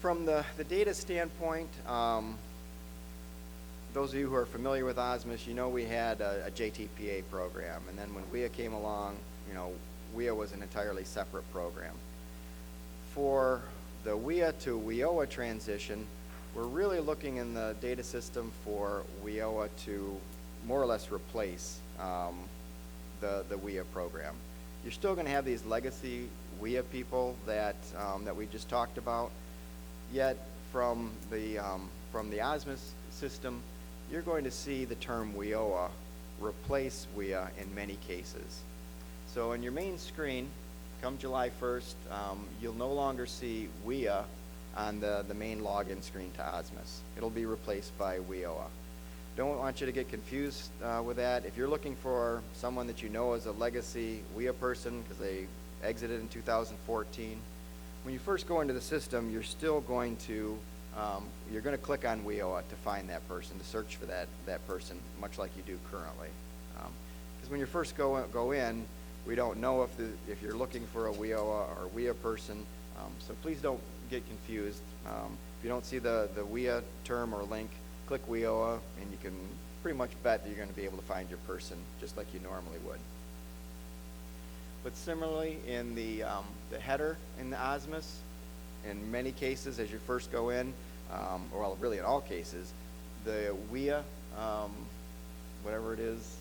from the data standpoint, those of you who are familiar with OSMIS, you know we had a JTPA program, and then when WIA came along, you know, WIA was an entirely separate program. For the WIA to WIOA transition, we're really looking in the data system for WIOA to more or less replace the WIA program. You're still going to have these legacy WIA people that we just talked about, yet from the OSMIS system, you're going to see the term WIOA replace WIA in many cases. So in your main screen, come July 1st, you'll no longer see WIA on the main login screen to OSMIS. It'll be replaced by WIOA. Don't want you to get confused with that. If you're looking for someone that you know is a legacy WIA person because they exited in 2014, when you first go into the system, you're still going to click on WIOA to find that person, to search for that person, much like you do currently. Because when you first go in, we don't know if you're looking for a WIOA or WIA person, so please don't get confused. If you don't see the WIA term or link, click WIOA, and you can pretty much bet that you're going to be able to find your person just like you normally would. But similarly, in the header in the OSMIS, in many cases, as you first go in, or well, really in all cases, the WIA, whatever it is,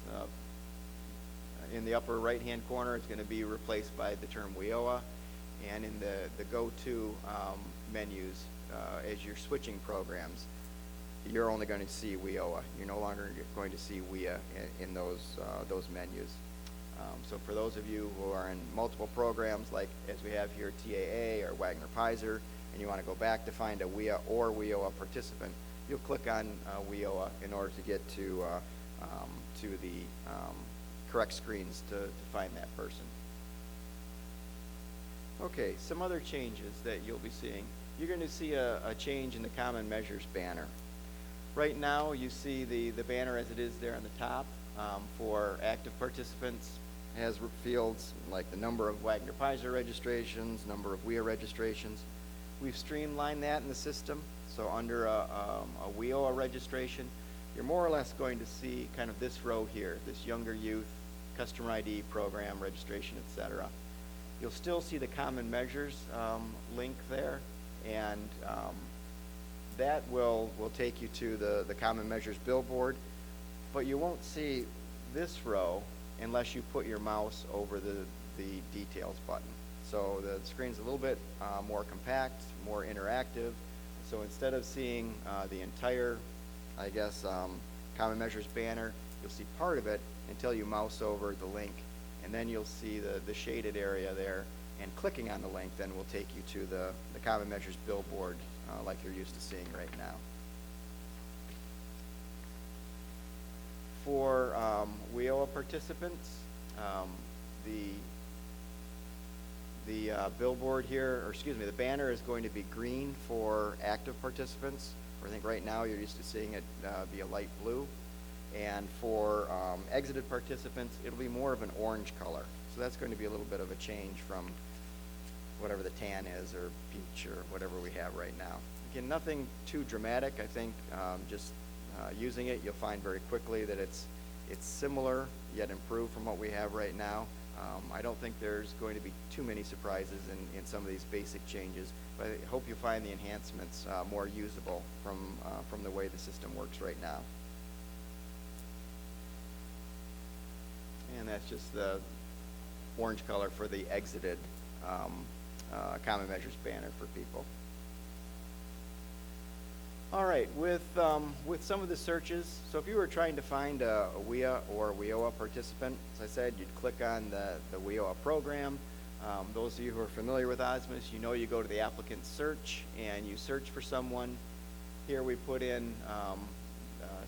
in the upper right-hand corner, it's going to be replaced by the term WIOA, and in the go-to menus, as you're switching programs, you're only going to see WIOA. You're no longer going to see WIA in those menus. So for those of you who are in multiple programs, like as we have here TAA or Wagner-Peiser, and you want to go back to find a WIA or WIOA participant, you'll click on WIOA in order to get to the correct screens to find that person. Okay, some other changes that you'll be seeing. You're going to see a change in the Common Measures banner. Right now, you see the banner as it is there on the top for active participants. It has fields like the number of Wagner-Peiser registrations, number of WIA registrations. We've streamlined that in the system. So under a WIOA registration, you're more or less going to see kind of this row here, this younger youth, customer ID, program, registration, etc. You'll still see the Common Measures link there, and that will take you to the Common Measures billboard, but you won't see this row unless you put your mouse over the details button. So the screen's a little bit more compact, more interactive. So instead of seeing the entire, I guess, Common Measures banner, you'll see part of it until you mouse over the link, and then you'll see the shaded area there, and clicking on the link then will take you to the Common Measures billboard like you're used to seeing right now. For WIOA participants, the billboard here, or excuse me, the banner is going to be green for active participants. I think right now you're used to seeing it be a light blue. And for exited participants, it'll be more of an orange color. So that's going to be a little bit of a change from whatever the tan is, or peach, or whatever we have right now. Again, nothing too dramatic. I think just using it, you'll find very quickly that it's similar yet improved from what we have right now. I don't think there's going to be too many surprises in some of these basic changes, but I hope you find the enhancements more usable from the way the system works right now. And that's just the orange color for the exited Common Measures banner for people. All right, with some of the searches, so if you were trying to find a WIA or WIOA participant, as I said, you'd click on the WIOA program. Those of you who are familiar with OSMIS, you know you go to the applicant search and you search for someone. Here we put in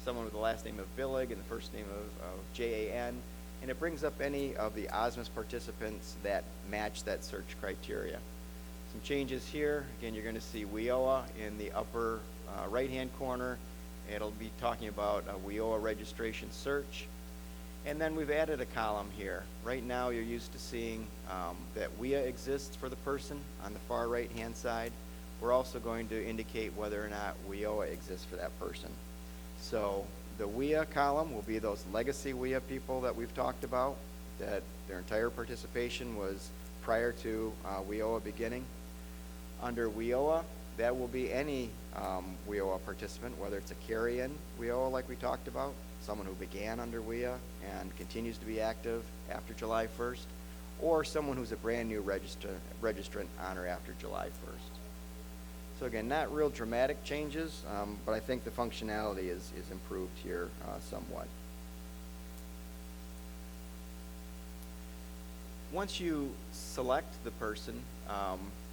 someone with the last name of Billig and the first name of Jan, and it brings up any of the OSMIS participants that match that search criteria. Some changes here. Again, you're going to see WIOA in the upper right-hand corner. It'll be talking about a WIOA registration search. And then we've added a column here. Right now, you're used to seeing that WIA exists for the person on the far right-hand side. we're also going to indicate whether or not WIOA exists for that person. So the WIA column will be those legacy WIA people that we've talked about, that their entire participation was prior to WIOA beginning. Under WIOA, that will be any WIOA participant, whether it's a carry-in WIOA like we talked about, someone who began under WIA and continues to be active after July 1st, or someone who's a brand new registrant on or after July 1st. So again, not real dramatic changes, but I think the functionality is improved here somewhat. Once you select the person,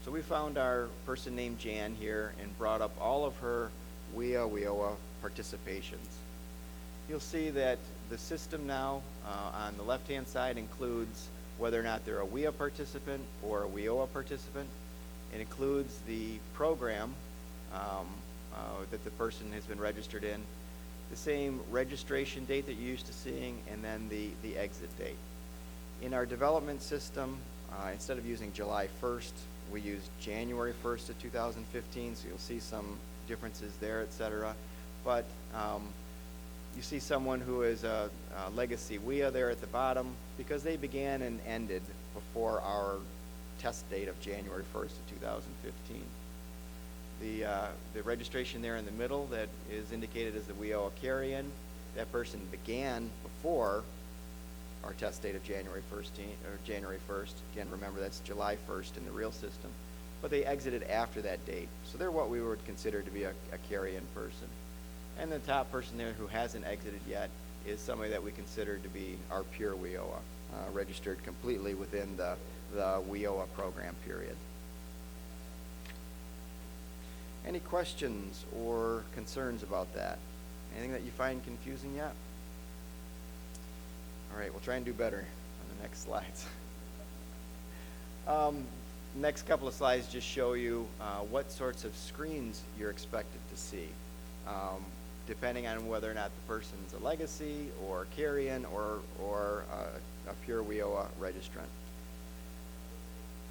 so we found our person named Jan here and brought up all of her WIOA participations. You'll see that the system now on the left-hand side includes whether or not they're a WIA participant or a WIOA participant. It includes the program that the person has been registered in, the same registration date that you're used to seeing, and then the exit date. In our development system, instead of using July 1st, we use January 1st of 2015, so you'll see some differences there, etc. But you see someone who is a legacy WIA there at the bottom because they began and ended before our test date of January 1st of 2015. The registration there in the middle that is indicated as the WIOA carry-in, that person began before our test date of January 1st. Again, remember that's July 1st in the real system, but they exited after that date. So they're what we would consider to be a carry-in person. And the top person there who hasn't exited yet is somebody that we consider to be our pure WIOA, registered completely within the WIOA program period. Any questions or concerns about that? Anything that you find confusing yet? All right, we'll try and do better on the next slides. Next couple of slides just show you what sorts of screens you're expected to see, depending on whether or not the person's a legacy or carry-in or a pure WIOA registrant.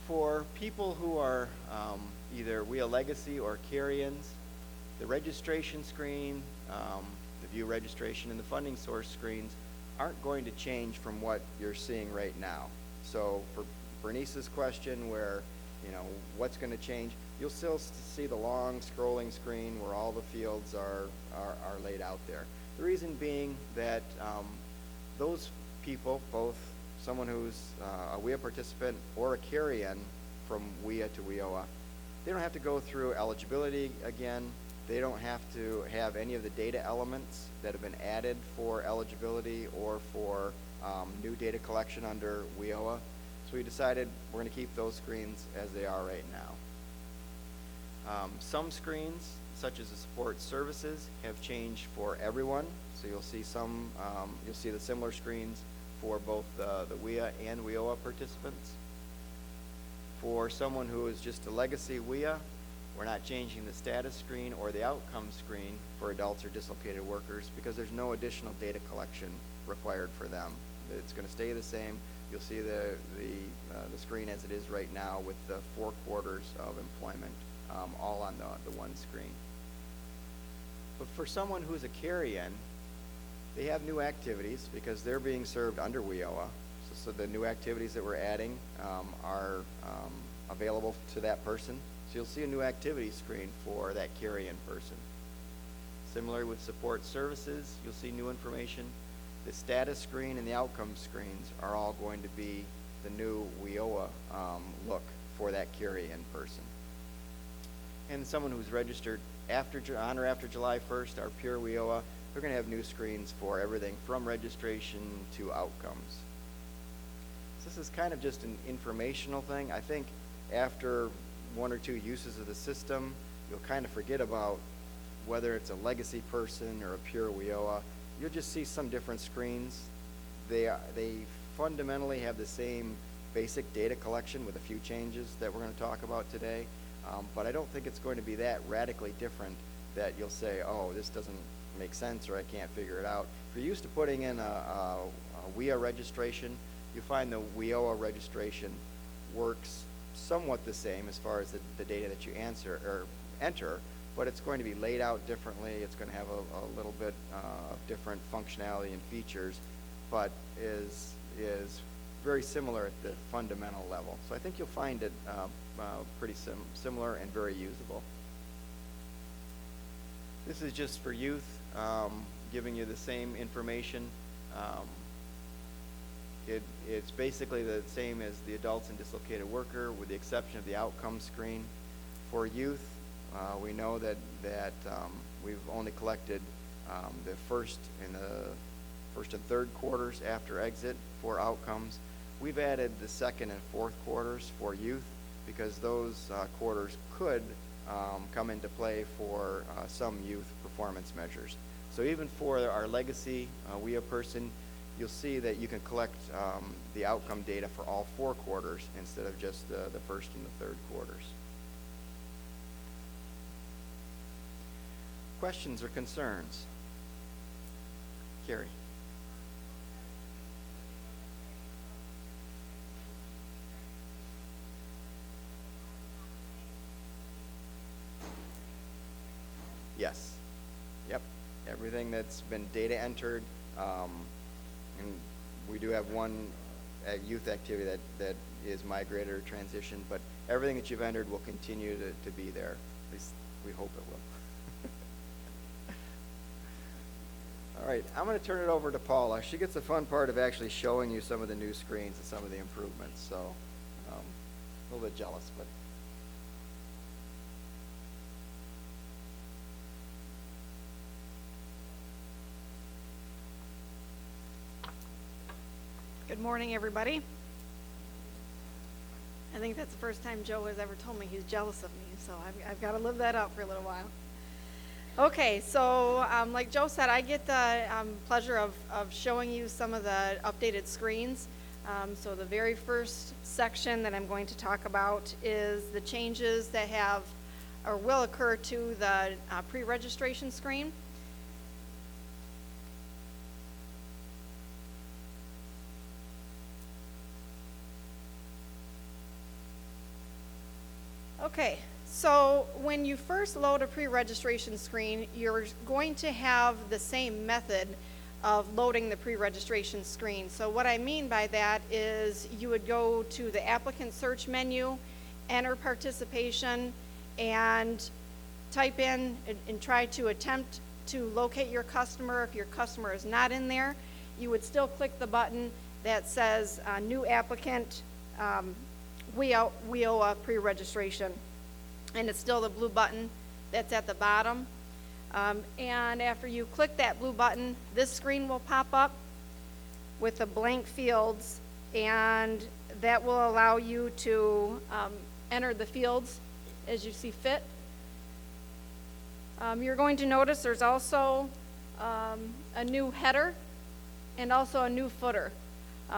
For people who are either WIA legacy or carry-ins, the registration screen, the view registration, and the funding source screens aren't going to change from what you're seeing right now. So for Bernice's question where, what's going to change, you'll still see the long scrolling screen where all the fields are laid out there. The reason being that those people, both someone who's a WIA participant or a carry-in from WIA to WIOA, they don't have to go through eligibility again. They don't have to have any of the data elements that have been added for eligibility or for new data collection under WIOA. So we decided we're going to keep those screens as they are right now. Some screens, such as the support services, have changed for everyone. So you'll see you'll see the similar screens for both the WIA and WIOA participants. For someone who is just a legacy WIA, we're not changing the status screen or the outcome screen for adults or dislocated workers because there's no additional data collection required for them. It's going to stay the same. You'll see the screen as it is right now with the 4 quarters of employment all on the one screen. But for someone who's a carry-in, they have new activities because they're being served under WIOA. So the new activities that we're adding are available to that person. So you'll see a new activity screen for that carry-in person. Similar with support services, you'll see new information. The status screen and the outcome screens are all going to be the new WIOA look for that carry-in person. And someone who's registered on or after July 1st, our pure WIOA, they're going to have new screens for everything from registration to outcomes. So this is kind of just an informational thing. I think after 1 or 2 uses of the system, you'll kind of forget about whether it's a legacy person or a pure WIOA. You'll just see some different screens. They fundamentally have the same basic data collection with a few changes that we're going to talk about today. But I don't think it's going to be that radically different that you'll say, oh, this doesn't make sense or I can't figure it out. If you're used to putting in a WIA registration, you find the WIOA registration works somewhat the same as far as the data that you enter, but it's going to be laid out differently. It's going to have a little bit of different functionality and features, but is very similar at the fundamental level. So I think you'll find it pretty similar and very usable. This is just for youth, giving you the same information. It's basically the same as the adults and dislocated worker, with the exception of the outcome screen. For youth, we know that we've only collected the first and third quarters after exit for outcomes. We've added the second and fourth quarters for youth because those quarters could come into play for some youth performance measures. So even for our legacy WIA person, you'll see that you can collect the outcome data for all 4 quarters instead of just the first and the third quarters. Questions or concerns? Carrie. Yes. Yep. Everything that's been data entered, and we do have one youth activity that is migrated or transitioned, but everything that you've entered will continue to be there. At least we hope it will. All right, I'm going to turn it over to Paula. She gets the fun part of actually showing you some of the new screens and some of the improvements, so a little bit jealous, but. Good morning, everybody. I think that's the first time Joe has ever told me he's jealous of me, so I've got to live that up for a little while. Okay, so like Joe said, I get the pleasure of showing you some of the updated screens. So the very first section that I'm going to talk about is the changes that have or will occur to the pre-registration screen. Okay, so when you first load a pre-registration screen, you're going to have the same method of loading the pre-registration screen. So what I mean by that is you would go to the applicant search menu, enter participation, and type in and try to attempt to locate your customer. If your customer is not in there, you would still click the button that says new applicant, WIOA pre-registration, and it's still the blue button that's at the bottom. And after you click that blue button, this screen will pop up with the blank fields, and that will allow you to enter the fields as you see fit. You're going to notice there's also a new header and also a new footer.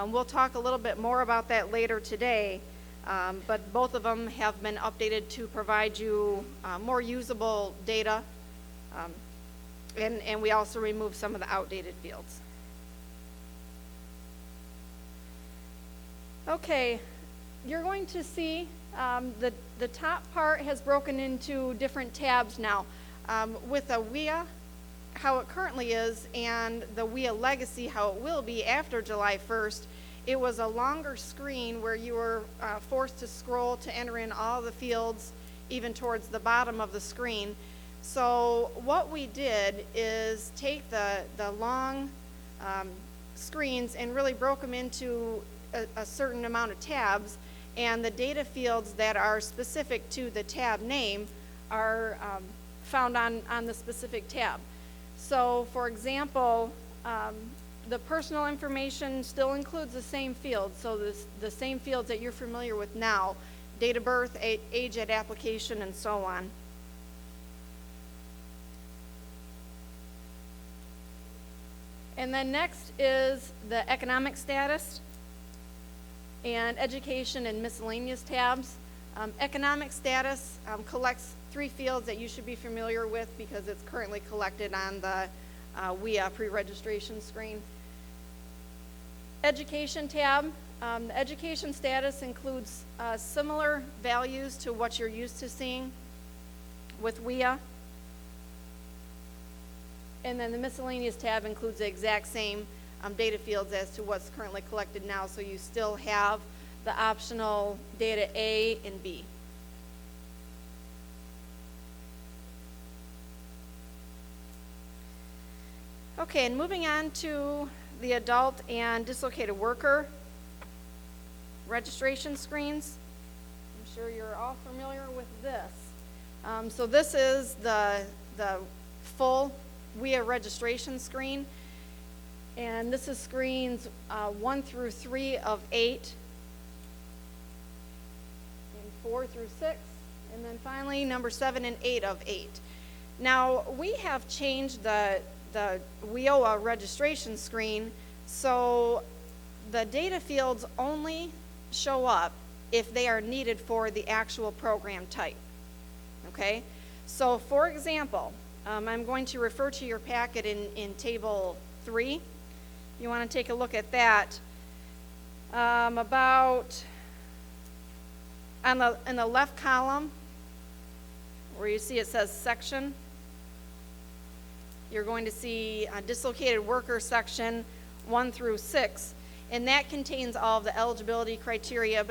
We'll talk a little bit more about that later today. But both of them have been updated to provide you more usable data, and we also remove some of the outdated fields. Okay, you're going to see the top part has broken into different tabs now. With a WIA, how it currently is, and the WIA Legacy, how it will be after July 1st, it was a longer screen where you were forced to scroll to enter in all the fields, even towards the bottom of the screen. So what we did is take the long screens and really broke them into a certain amount of tabs, and the data fields that are specific to the tab name are found on the specific tab. So for example, the personal information still includes the same fields, so the same fields that you're familiar with now: date of birth, age at application, and so on. And then next is the economic status and education and miscellaneous tabs. Economic status collects 3 fields that you should be familiar with because it's currently collected on the WIA pre-registration screen. Education tab The education status includes similar values to what you're used to seeing with WIA. And then the miscellaneous tab includes the exact same data fields as to what's currently collected now, so you still have the optional data A and B. Okay, and moving on to the adult and dislocated worker registration screens. I'm sure you're all familiar with this. So this is the full WIA registration screen, and this is screens 1 through 3 of 8, and 4 through 6, and then finally number 7 and 8 of 8. Now we have changed the WIOA registration screen so the data fields only show up if they are needed for the actual program type. Okay, so for example, I'm going to refer to your packet in table 3. You want to take a look at that. About in the left column where you see it says section, you're going to see a dislocated worker section 1 through 6, and that contains all of the eligibility criteria.